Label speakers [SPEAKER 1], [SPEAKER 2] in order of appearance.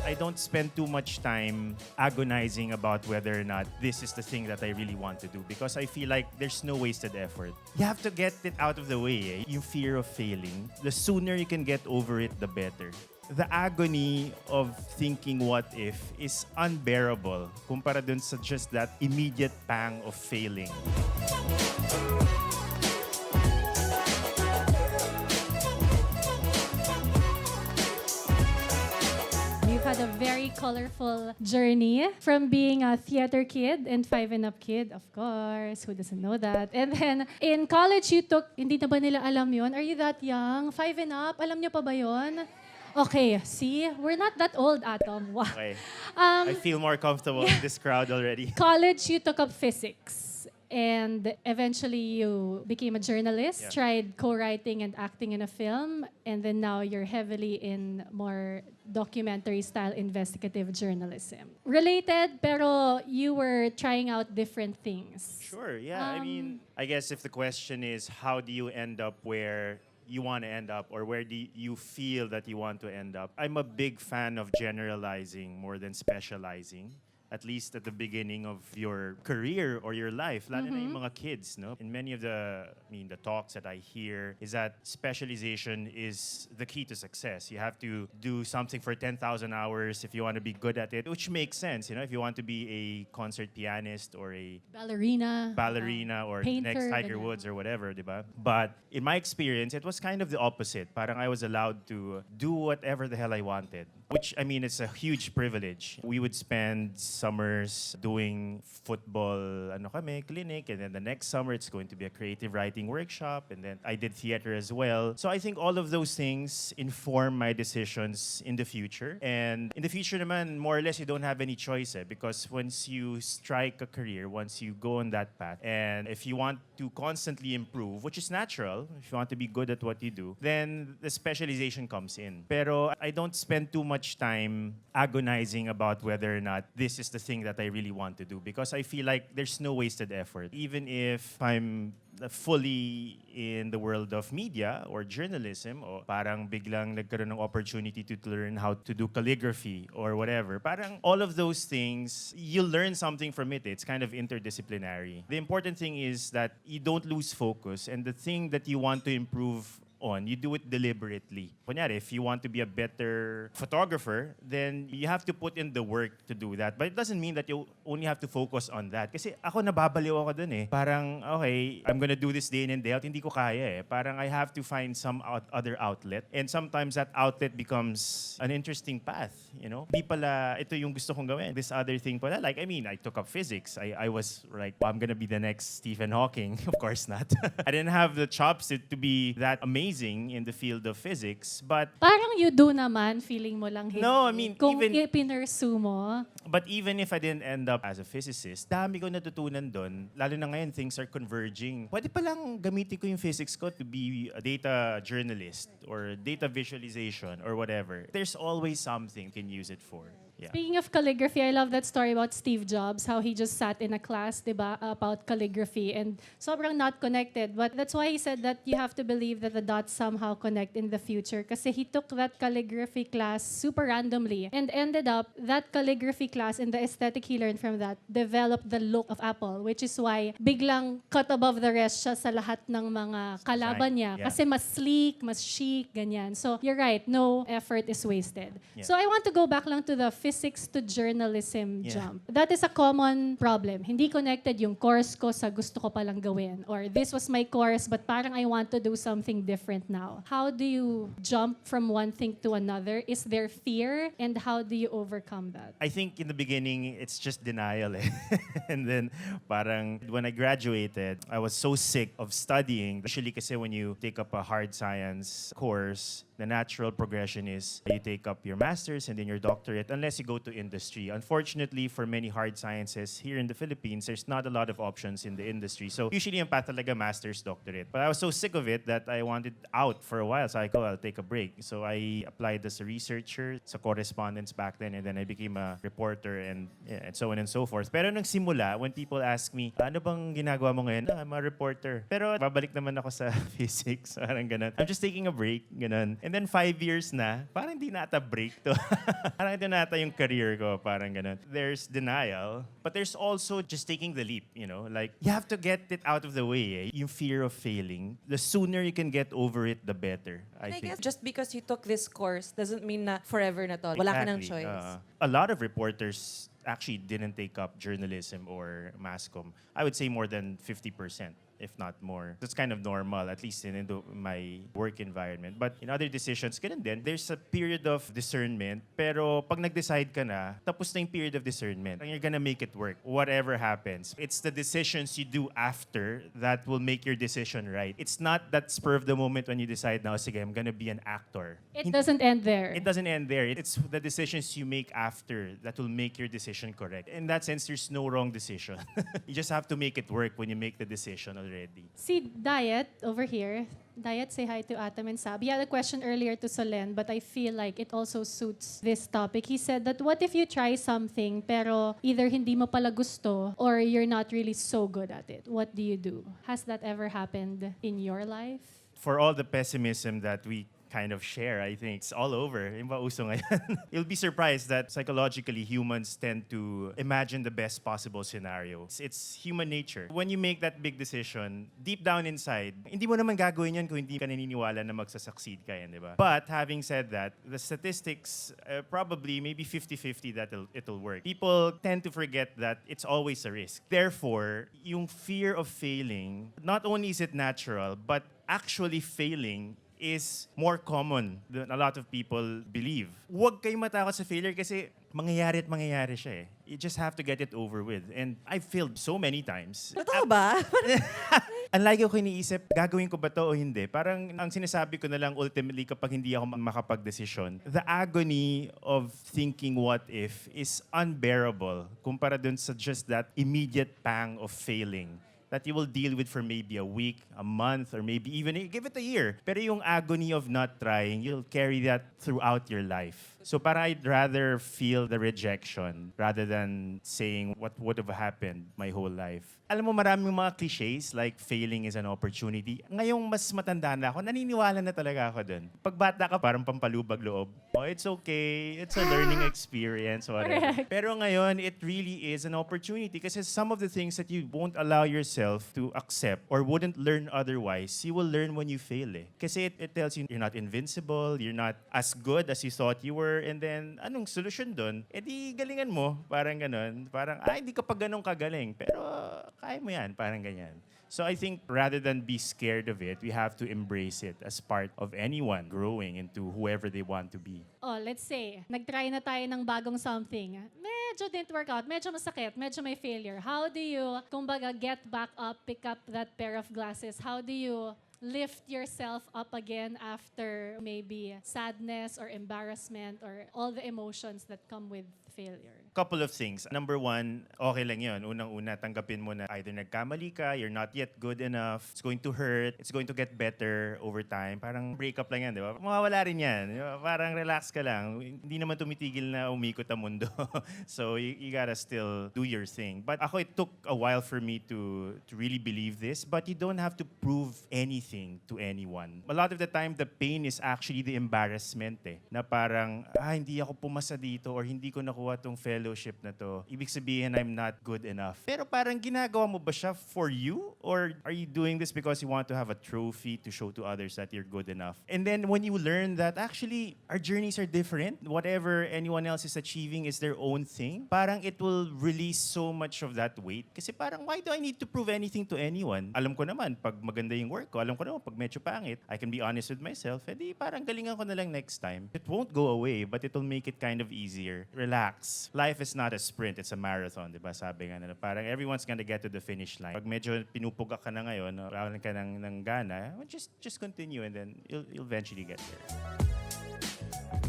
[SPEAKER 1] I don't spend too much time agonizing about whether or not this is the thing that I really want to do because I feel like there's no wasted effort. You have to get it out of the way, eh? Yung fear of failing. The sooner you can get over it, the better. The agony of thinking what if is unbearable kumpara dun sa just that immediate pang of failing.
[SPEAKER 2] You've had a very colorful journey from being a theater kid and 5 and Up kid, of course. Who doesn't know that? And then, in college, you took, hindi na ba nila alam yon? Are you that young? 5 and Up? Alam niyo pa ba yon? Okay, see? We're not that old, Atom. Wow.
[SPEAKER 1] Okay. I feel more comfortable in this crowd already.
[SPEAKER 2] College, you took up physics. And eventually, you became a journalist,
[SPEAKER 1] Yeah.
[SPEAKER 2] tried co-writing and acting in a film, and then now you're heavily in more documentary-style investigative journalism. Related, pero you were trying out different things.
[SPEAKER 1] Sure, yeah. I mean, I guess if the question is how do you end up where you want to end up or where do you feel that you want to end up, I'm a big fan of generalizing more than specializing. At least at the beginning of your career or your life, lalo na yung mga kids, no? In many of the talks that I hear is that specialization is the key to success. You have to do something for 10,000 hours if you want to be good at it, which makes sense, you know, if you want to be a concert pianist or a ballerina or
[SPEAKER 2] painter,
[SPEAKER 1] next Tiger
[SPEAKER 2] ganyan.
[SPEAKER 1] Woods or whatever, diba? But in my experience, it was kind of the opposite. Parang I was allowed to do whatever the hell I wanted, which, I mean, it's a huge privilege. We would spend summers doing football clinic, and then the next summer it's going to be a creative writing workshop, and then I did theater as well. So I think all of those things inform my decisions in the future. And in the future naman, more or less, you don't have any choice because once you strike a career, once you go on that path, and if you want to constantly improve, which is natural, if you want to be good at what you do, then the specialization comes in. Pero I don't spend too much time agonizing about whether or not this is the thing that I really want to do because I feel like there's no wasted effort. Even if I'm fully in the world of media or journalism o parang biglang nagkaroon ng opportunity to learn how to do calligraphy or whatever, parang all of those things, you'll learn something from it. It's kind of interdisciplinary. The important thing is that you don't lose focus and the thing that you want to improve on, you do it deliberately. Kunyari, if you want to be a better photographer, then you have to put in the work to do that. But it doesn't mean that you only have to focus on that. Kasi ako nababaliw ako dun eh. Parang, okay, I'm gonna do this day in and day out. Hindi ko kaya eh. Parang I have to find some other outlet. And sometimes that outlet becomes an interesting path, you know? Hindi pala, ito yung gusto kong gawin. This other thing pala. Like, I mean, I took up physics. I was like, I'm gonna be the next Stephen Hawking. Of course not. I didn't have the chops to be that amazing in the field of physics, but
[SPEAKER 2] Parang you do naman, feeling mo lang hindi.
[SPEAKER 1] No, I mean,
[SPEAKER 2] Kung
[SPEAKER 1] even-
[SPEAKER 2] ipinursu mo.
[SPEAKER 1] But even if I didn't end up as a physicist, dami ko natutunan doon. Lalo na ngayon, things are converging. Pwede palang gamitin ko yung physics ko to be a data journalist or data visualization or whatever. There's always something you can use it for. Yeah.
[SPEAKER 2] Speaking of calligraphy, I love that story about Steve Jobs, how he just sat in a class, diba, about calligraphy and sobrang not connected. But that's why he said that you have to believe that the dots somehow connect in the future. Kasi he took that calligraphy class super randomly and ended up, that calligraphy class and the aesthetic he learned from that developed the look of Apple, which is why biglang cut above the rest siya sa lahat ng mga kalaban niya.
[SPEAKER 1] Yeah.
[SPEAKER 2] Kasi mas sleek, mas chic, ganyan. So you're right, no effort is wasted.
[SPEAKER 1] Yeah.
[SPEAKER 2] So I want to go back lang to the physics to journalism
[SPEAKER 1] Yeah.
[SPEAKER 2] jump. That is a common problem. Hindi connected yung course ko sa gusto ko palang gawin. Or this was my course but parang I want to do something different now. How do you jump from one thing to another? Is there fear? And how do you overcome that?
[SPEAKER 1] I think in the beginning, it's just denial eh. And then parang when I graduated, I was so sick of studying. Usually kasi when you take up a hard science course, the natural progression is you take up your master's and then your doctorate unless you go to industry. Unfortunately, for many hard sciences here in the Philippines, there's not a lot of options in the industry. So usually yung path talaga master's, doctorate. But I was so sick of it that I wanted out for a while. So I go, I'll take a break. So I applied as a researcher, sa correspondence back then, and then I became a reporter and so on and so forth. Pero nung simula, when people ask me, ano bang ginagawa mo ngayon? I'm a reporter. Pero babalik naman ako sa physics, parang ganun. I'm just taking a break, ganun. And And then 5 years na, parang hindi nata break to. Parang ito nata yung career ko, parang ganun. There's denial, but there's also just taking the leap, you know? Like, you have to get it out of the way, eh? Yung fear of failing. The sooner you can get over it, the better, I
[SPEAKER 3] I
[SPEAKER 1] think.
[SPEAKER 3] guess just because you took this course doesn't mean na forever na to. Wala ka ng
[SPEAKER 1] Exactly.
[SPEAKER 3] choice.
[SPEAKER 1] A lot of reporters actually didn't take up journalism or mass comm. I would say more than 50%, if not more. That's kind of normal, at least in my work environment. But in other decisions, ganun din. There's a period of discernment, pero pag nag-decide ka na, tapos na yung period of discernment. And you're gonna make it work, whatever happens. It's the decisions you do after that will make your decision right. It's not that spur of the moment when you decide, now, sige, I'm gonna be an actor.
[SPEAKER 2] It doesn't end there.
[SPEAKER 1] It doesn't end there. It's the decisions you make after that will make your decision correct. In that sense, there's no wrong decision. You just have to make it work when you make the decision already.
[SPEAKER 2] See, Diet over here. Diet, say hi to Atam and Sab. He had a question earlier to Solen, but I feel like it also suits this topic. He said that what if you try something pero either hindi mo pala gusto or you're not really so good at it? What do you do? Has that ever happened in your life?
[SPEAKER 1] For all the pessimism that we kind of share, I think it's all over. Yung ba uso ngayon? You'll be surprised that psychologically humans tend to imagine the best possible scenario. It's human nature. When you make that big decision, deep down inside, hindi mo naman gagawin yan kung hindi ka naniniwala na magsasucceed ka yan, di ba? But having said that, the statistics probably maybe 50-50 that it'll work. People tend to forget that it's always a risk. Therefore, yung fear of failing, not only is it natural, but actually failing is more common than a lot of people believe. Huwag kayo matakot sa failure kasi mangyayari at mangyayari siya eh. You just have to get it over with. And I've failed so many times.
[SPEAKER 3] Totoo ba?
[SPEAKER 1] Ang lagi ko iniisip, gagawin ko ba to o hindi? Parang ang sinasabi ko na lang ultimately kapag hindi ako makapag-desisyon, the agony of thinking what if is unbearable kumpara dun sa just that immediate pang of failing that you will deal with for maybe a week, a month, or maybe even give it a year. Pero yung agony of not trying, you'll carry that throughout your life. So para I'd rather feel the rejection rather than saying what would have happened my whole life. Alam mo, maraming mga cliches like failing is an opportunity. Ngayong mas matanda na ako, naniniwala na talaga ako dun. Pag bata ka, parang pampalubag loob. Oh, it's okay. It's a learning experience. Whatever.
[SPEAKER 2] Correct.
[SPEAKER 1] Pero ngayon, it really is an opportunity kasi some of the things that you won't allow yourself to accept or wouldn't learn otherwise, you will learn when you fail eh. Kasi it tells you you're not invincible, you're not as good as you thought you were, and then anong solusyon doon? Eh di galingan mo, parang ganun. Parang, hindi ka pa ganun kagaling, pero kaya mo yan, parang ganyan. So I think rather than be scared of it, we have to embrace it as part of anyone growing into whoever they want to be.
[SPEAKER 2] Oh, let's say, nag-try na tayo ng bagong something. Medyo didn't work out, medyo masakit, medyo may failure. How do you, kumbaga, get back up, pick up that pair of glasses? How do you lift yourself up again after maybe sadness or embarrassment or all the emotions that come with failure?
[SPEAKER 1] Couple of things. Number one, okay lang yun. Unang-una, tanggapin mo na either nagkamali ka, you're not yet good enough, it's going to hurt, it's going to get better over time. Parang breakup lang yan, di ba? Mawawala rin yan. Di ba? Parang relax ka lang. Hindi naman tumitigil na umikot ang mundo. So you gotta still do your thing. But ako, it took a while for me to really believe this, but you don't have to prove anything to anyone. A lot of the time, the pain is actually the embarrassment eh. Na parang, hindi ako pumasa dito or hindi ko nakuha tong fellowship na to. Ibig sabihin, I'm not good enough. Pero parang ginagawa mo ba siya for you? Or are you doing this because you want to have a trophy to show to others that you're good enough? And then when you learn that actually our journeys are different, whatever anyone else is achieving is their own thing, parang it will release so much of that weight. Kasi parang, why do I need to prove anything to anyone? Alam ko naman, pag maganda yung work ko, alam ko naman, pag medyo pangit, I can be honest with myself, edi parang galingan ko na lang next time. It won't go away, but it will make it kind of easier. Relax. Life is not a sprint, it's a marathon, di ba? Sabi nga na, parang everyone's gonna get to the finish line. Pag medyo pinupugak ka na ngayon, rawalan ka ng gana, just continue and then you'll eventually get there.